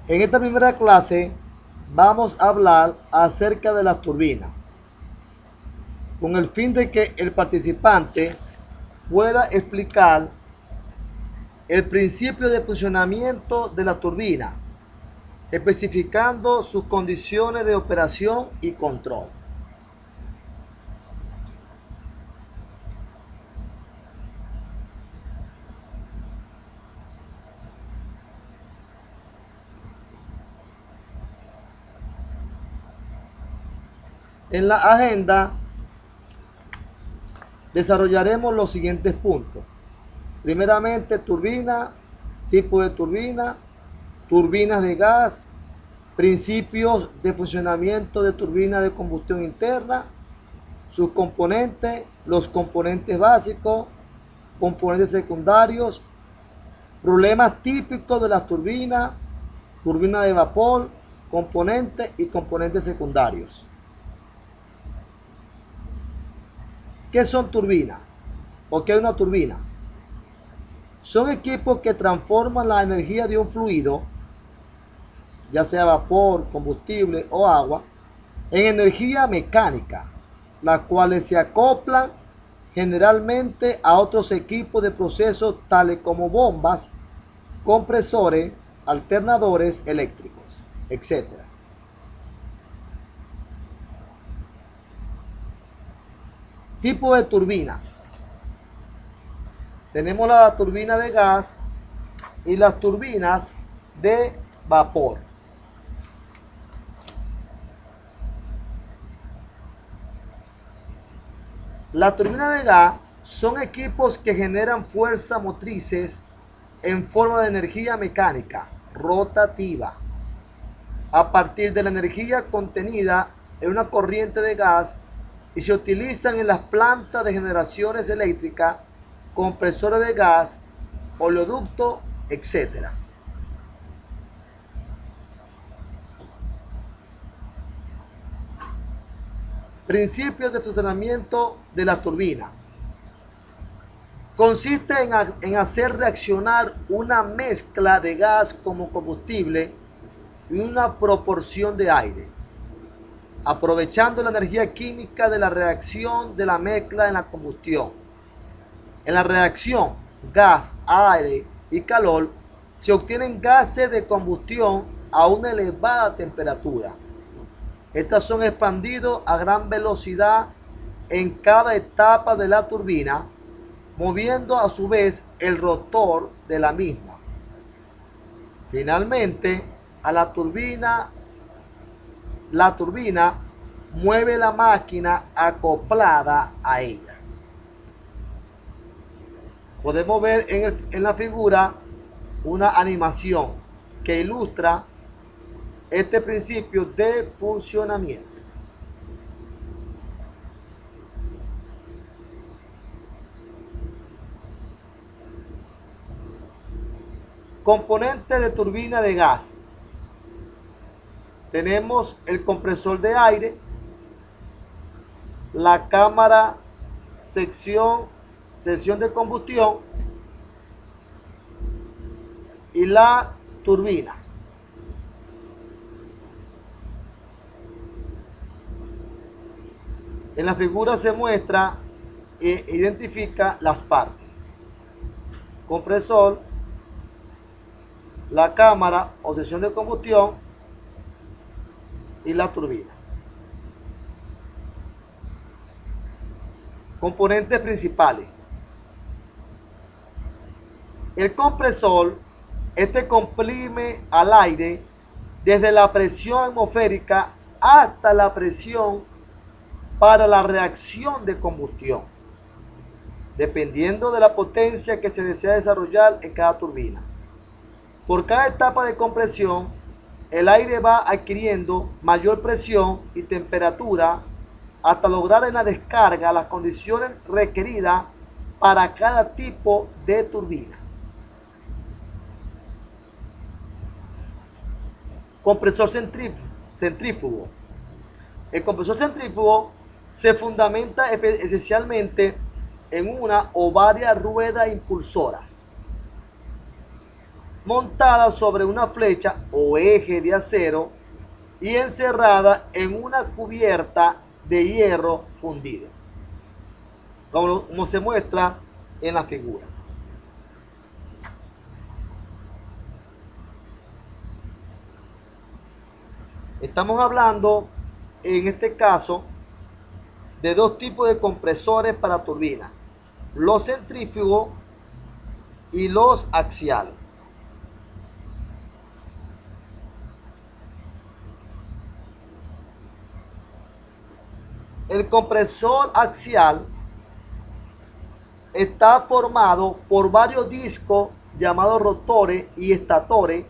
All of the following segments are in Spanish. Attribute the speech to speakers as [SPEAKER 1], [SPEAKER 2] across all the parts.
[SPEAKER 1] En esta primera clase vamos a hablar acerca de las turbinas, con el fin de que el participante pueda explicar el principio de funcionamiento de la turbina, especificando sus condiciones de operación y control. En la agenda desarrollaremos los siguientes puntos. Primeramente, turbina, tipo de turbina, turbinas de gas, principios de funcionamiento de turbina de combustión interna, sus componentes, los componentes básicos, componentes secundarios, problemas típicos de las turbinas, turbina de vapor, componentes y componentes secundarios. ¿Qué son turbinas? ¿O qué es una turbina? Son equipos que transforman la energía de un fluido, ya sea vapor, combustible o agua, en energía mecánica, las cuales se acoplan generalmente a otros equipos de proceso tales como bombas, compresores, alternadores eléctricos, etc. Tipo de turbinas. Tenemos la turbina de gas y las turbinas de vapor. La turbina de gas son equipos que generan fuerzas motrices en forma de energía mecánica rotativa a partir de la energía contenida en una corriente de gas y se utilizan en las plantas de generaciones eléctricas, compresores de gas, oleoducto, etc. Principios de funcionamiento de la turbina. Consiste en hacer reaccionar una mezcla de gas como combustible y una proporción de aire, aprovechando la energía química de la reacción de la mezcla en la combustión. En la reacción gas, aire y calor se obtienen gases de combustión a una elevada temperatura. Estas son expandidos a gran velocidad en cada etapa de la turbina, moviendo a su vez el rotor de la misma. Finalmente, a la turbina mueve la máquina acoplada a ella. Podemos ver en la figura una animación que ilustra este principio de funcionamiento. Componente de turbina de gas. Tenemos el compresor de aire, la cámara sección de combustión y la turbina. En la figura se muestra e identifica las partes: compresor, la cámara o sección de combustión y la turbina. Componentes principales. El compresor, este comprime al aire desde la presión atmosférica hasta la presión para la reacción de combustión, dependiendo de la potencia que se desea desarrollar en cada turbina. Por cada etapa de compresión, el aire va adquiriendo mayor presión y temperatura hasta lograr en la descarga las condiciones requeridas para cada tipo de turbina. Compresor centrífugo. El compresor centrífugo se fundamenta esencialmente en una o varias ruedas impulsoras montada sobre una flecha o eje de acero y encerrada en una cubierta de hierro fundido, como se muestra en la figura. Estamos hablando, en este caso, de dos tipos de compresores para turbinas: los centrífugos y los axiales. El compresor axial está formado por varios discos llamados rotores y estatores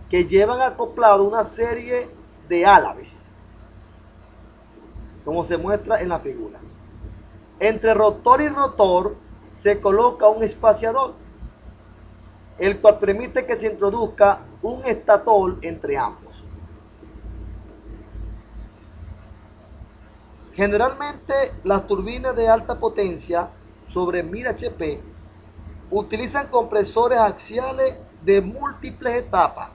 [SPEAKER 1] que llevan acoplado una serie de álabes, como se muestra en la figura. Entre rotor y rotor se coloca un espaciador, el cual permite que se introduzca un estator entre ambos. Generalmente las turbinas de alta potencia sobre 1000 HP utilizan compresores axiales de múltiples etapas,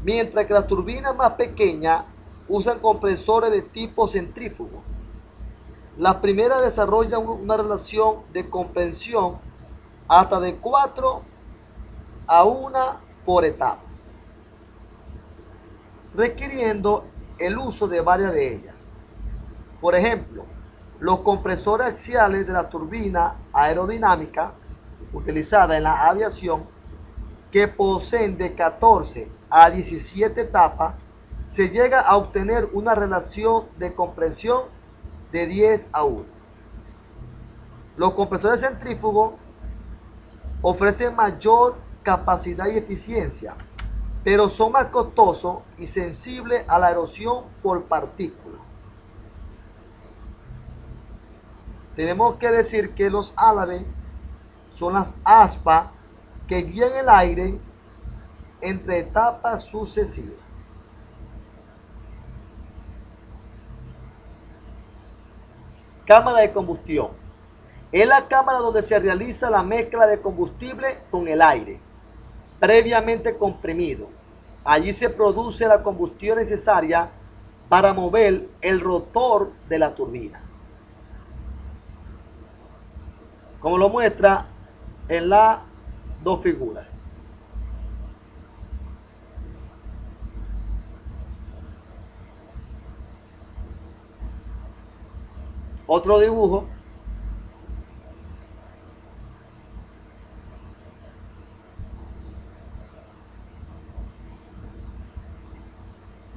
[SPEAKER 1] mientras que las turbinas más pequeñas usan compresores de tipo centrífugo. Las primeras desarrollan una relación de compresión hasta de 4 a 1 por etapas, requiriendo el uso de varias de ellas. Por ejemplo, los compresores axiales de la turbina aerodinámica utilizada en la aviación, que poseen de 14 a 17 etapas, se llega a obtener una relación de compresión de 10 a 1. Los compresores centrífugos ofrecen mayor capacidad y eficiencia, pero son más costosos y sensibles a la erosión por partículas. Tenemos que decir que los álabes son las aspas que guían el aire entre etapas sucesivas. Cámara de combustión. Es la cámara donde se realiza la mezcla de combustible con el aire, previamente comprimido. Allí se produce la combustión necesaria para mover el rotor de la turbina, como lo muestra en las dos figuras. Otro dibujo.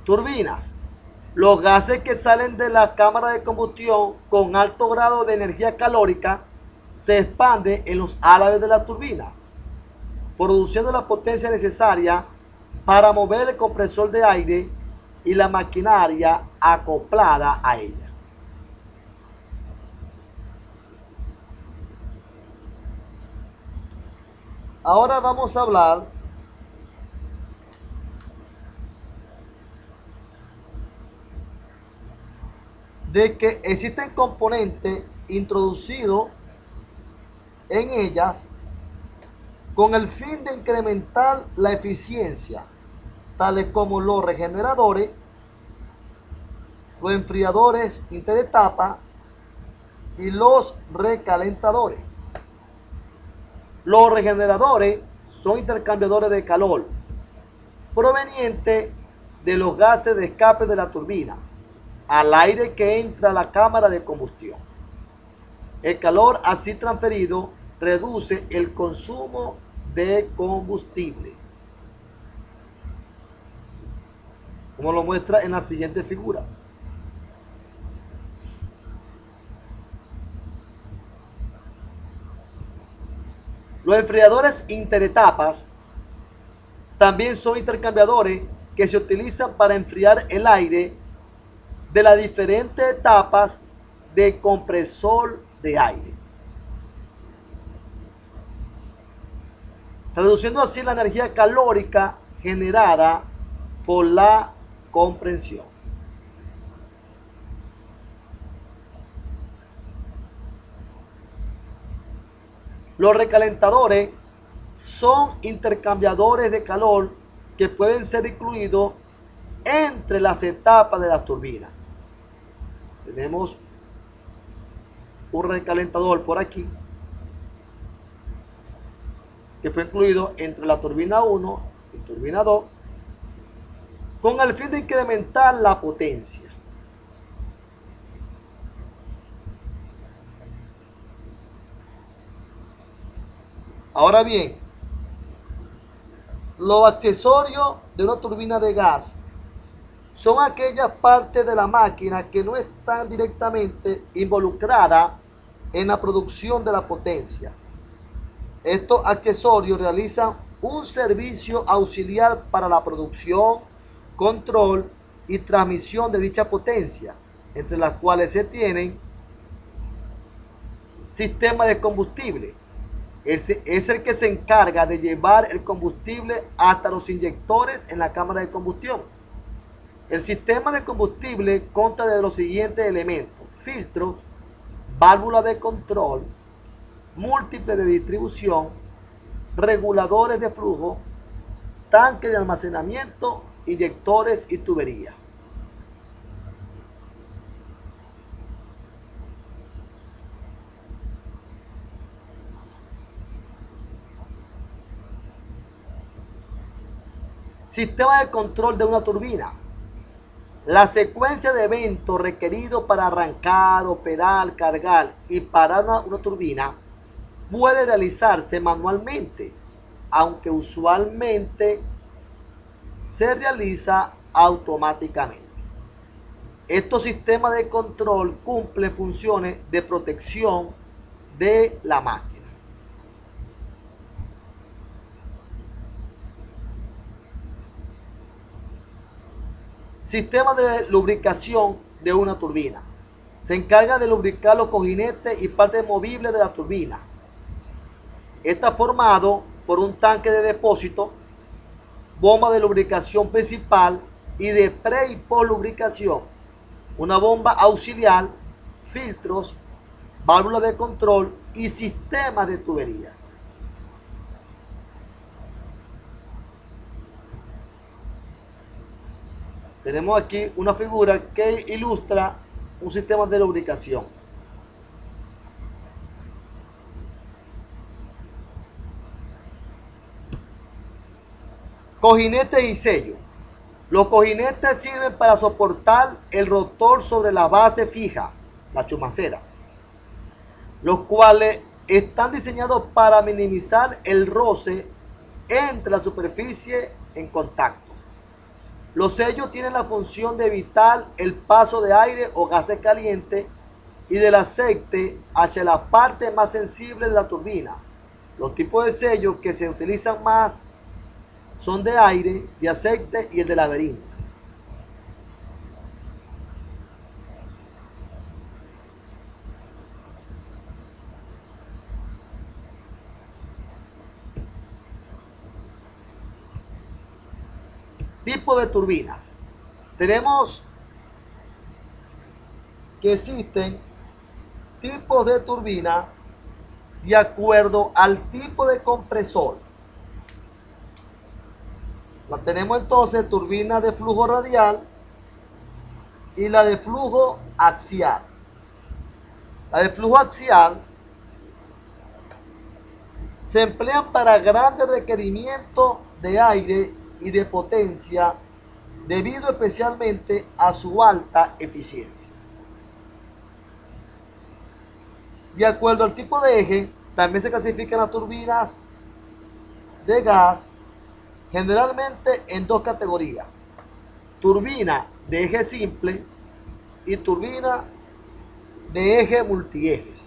[SPEAKER 1] Turbinas. Los gases que salen de la cámara de combustión con alto grado de energía calórica se expanden en los álabes de la turbina, produciendo la potencia necesaria para mover el compresor de aire y la maquinaria acoplada a ella. Ahora vamos a hablar de que existen componentes introducidos en ellas con el fin de incrementar la eficiencia, tales como los regeneradores, los enfriadores interetapa y los recalentadores. Los regeneradores son intercambiadores de calor proveniente de los gases de escape de la turbina al aire que entra a la cámara de combustión. El calor así transferido reduce el consumo de combustible, como lo muestra en la siguiente figura. Los enfriadores interetapas también son intercambiadores que se utilizan para enfriar el aire de las diferentes etapas de compresor de aire, reduciendo así la energía calórica generada por la compresión. Los recalentadores son intercambiadores de calor que pueden ser incluidos entre las etapas de la turbina. Tenemos un recalentador por aquí que fue incluido entre la turbina 1 y turbina 2 con el fin de incrementar la potencia. Ahora bien, los accesorios de una turbina de gas son aquellas partes de la máquina que no están directamente involucradas en la producción de la potencia. Estos accesorios realizan un servicio auxiliar para la producción, control y transmisión de dicha potencia, entre las cuales se tienen sistemas de combustible. Es el que se encarga de llevar el combustible hasta los inyectores en la cámara de combustión. El sistema de combustible consta de los siguientes elementos: filtros, válvulas de control, múltiples de distribución, reguladores de flujo, tanques de almacenamiento, inyectores y tuberías. Sistema de control de una turbina. La secuencia de eventos requeridos para arrancar, operar, cargar y parar una turbina puede realizarse manualmente, aunque usualmente se realiza automáticamente. Estos sistemas de control cumplen funciones de protección de la máquina. Sistema de lubricación de una turbina. Se encarga de lubricar los cojinetes y partes movibles de la turbina. Está formado por un tanque de depósito, bomba de lubricación principal y de pre y post lubricación, una bomba auxiliar, filtros, válvulas de control y sistemas de tubería. Tenemos aquí una figura que ilustra un sistema de lubricación. Cojinetes y sellos. Los cojinetes sirven para soportar el rotor sobre la base fija, la chumacera, los cuales están diseñados para minimizar el roce entre la superficie en contacto. Los sellos tienen la función de evitar el paso de aire o gases calientes y del aceite hacia la parte más sensible de la turbina. Los tipos de sellos que se utilizan más son de aire, de aceite y el de laberinto. Tipo de turbinas. Tenemos que existen tipos de turbina de acuerdo al tipo de compresor. La tenemos entonces turbina de flujo radial y la de flujo axial. La de flujo axial se emplean para grandes requerimientos de aire y de potencia debido especialmente a su alta eficiencia. De acuerdo al tipo de eje, también se clasifican las turbinas de gas generalmente en dos categorías: turbina de eje simple y turbina de eje multiejes,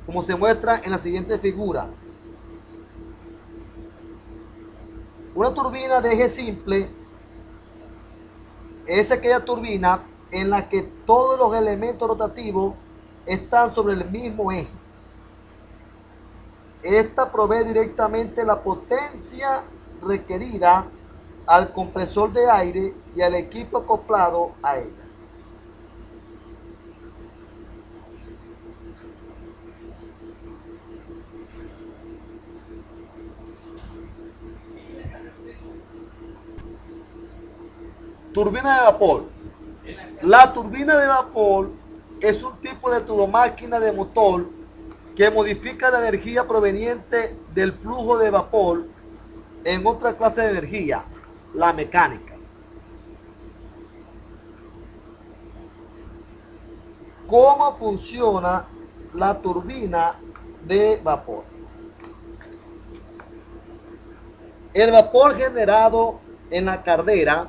[SPEAKER 1] como se muestra en la siguiente figura. Una turbina de eje simple es aquella turbina en la que todos los elementos rotativos están sobre el mismo eje. Esta provee directamente la potencia requerida al compresor de aire y al equipo acoplado a ella. Turbina de vapor. La turbina de vapor es un tipo de turbomáquina de motor que modifica la energía proveniente del flujo de vapor en otra clase de energía, la mecánica. ¿Cómo funciona la turbina de vapor? El vapor generado en la caldera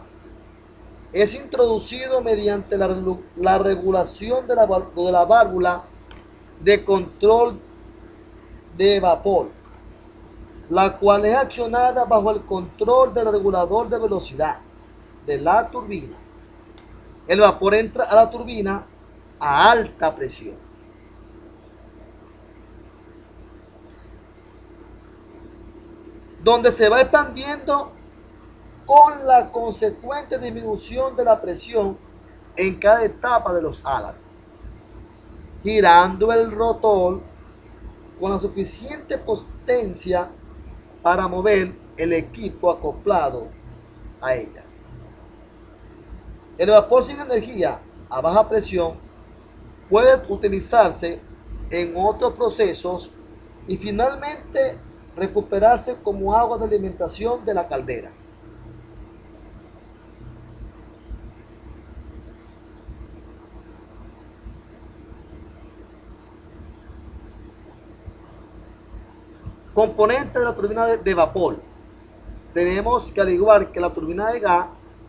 [SPEAKER 1] es introducido mediante la regulación de la válvula de control de vapor, la cual es accionada bajo el control del regulador de velocidad de la turbina. El vapor entra a la turbina a alta presión. Donde se va expandiendo con la consecuente disminución de la presión en cada etapa de los álabes, girando el rotor con la suficiente potencia para mover el equipo acoplado a ella. El vapor sin energía a baja presión puede utilizarse en otros procesos y finalmente recuperarse como agua de alimentación de la caldera. Componentes de la turbina de vapor. Tenemos que, al igual que la turbina de gas,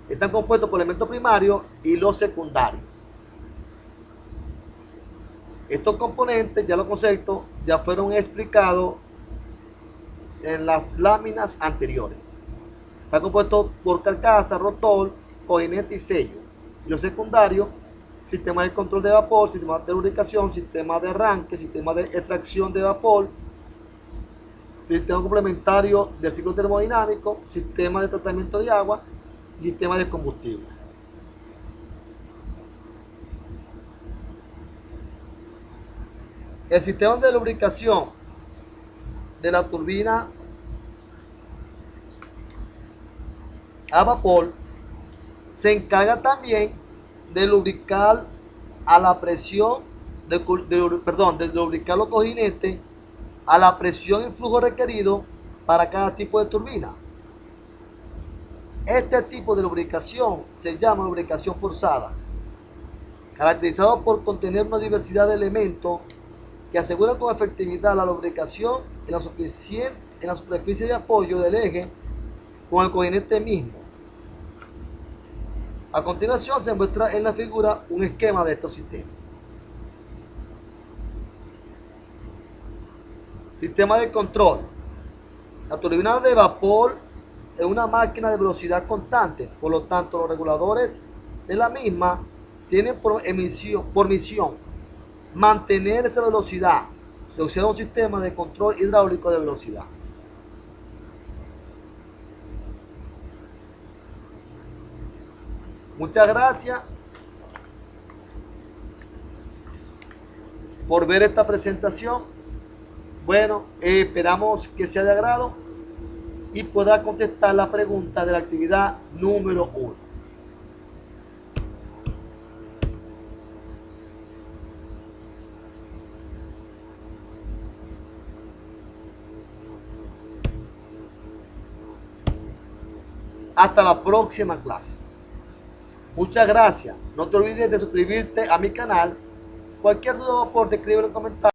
[SPEAKER 1] están compuestos por elementos primarios y los secundarios. Estos componentes, ya los conceptos, ya fueron explicados en las láminas anteriores. Está compuesto por carcasa, rotor, cojinete y sello. Y los secundarios, sistema de control de vapor, sistema de lubricación, sistema de arranque, sistema de extracción de vapor, sistema complementario del ciclo termodinámico, sistema de tratamiento de agua y sistema de combustible. El sistema de lubricación de la turbina a vapor se encarga también de lubricar a la presión, de lubricar los cojinetes a la presión y flujo requerido para cada tipo de turbina. Este tipo de lubricación se llama lubricación forzada, caracterizado por contener una diversidad de elementos que aseguran con efectividad la lubricación en la superficie de apoyo del eje con el cojinete mismo. A continuación se muestra en la figura un esquema de estos sistemas. Sistema de control. La turbina de vapor es una máquina de velocidad constante, por lo tanto los reguladores de la misma tienen por misión mantener esa velocidad. Se usa un sistema de control hidráulico de velocidad. Muchas gracias por ver esta presentación. Bueno, esperamos que sea de agrado y pueda contestar la pregunta de la actividad número 1. Hasta la próxima clase. Muchas gracias. No te olvides de suscribirte a mi canal. Cualquier duda o aporte, escríbelo en comentarios.